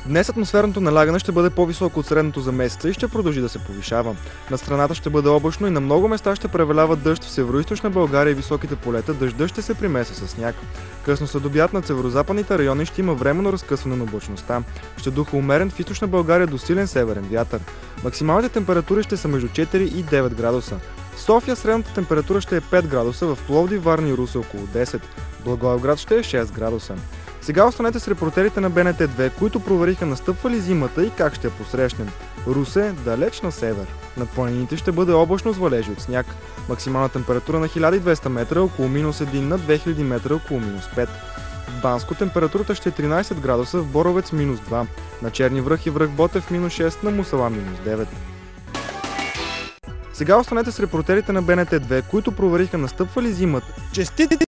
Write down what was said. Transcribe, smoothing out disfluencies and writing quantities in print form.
Днес атмосферното налягане ще бъде по-високо от средното за месеца и ще продължи да се повишава. На страната ще бъде облачно и на много места ще превалява дъжд. В североизточна България и високите полета дъждът ще се примеса с сняг. Късно следобед над северозападните райони ще има временно разкъсване на облачността. Ще духа умерен в източна България до силен северен вятър. Максималните температури ще са между 4 и 9 градуса. В София средната температура ще е 5 градуса, в Пловдив, Варна и Русе около 10. Благоевград ще е 6 градуса. Сега останете с репортерите на БНТ2, които провериха настъпва ли зимата и как ще я посрещнем. Русе далеч на север. Над планините ще бъде облачно с валежи от сняг. Максимална температура на 1200 метра около -1, на 2000 метра около -5. В Банско температурата ще е 13 градуса, в Боровец -2. На Черни връх и връх Ботев -6, на Мусала -9. Сега останете с репортерите на БНТ2, които провериха настъпва ли зимата. Честити!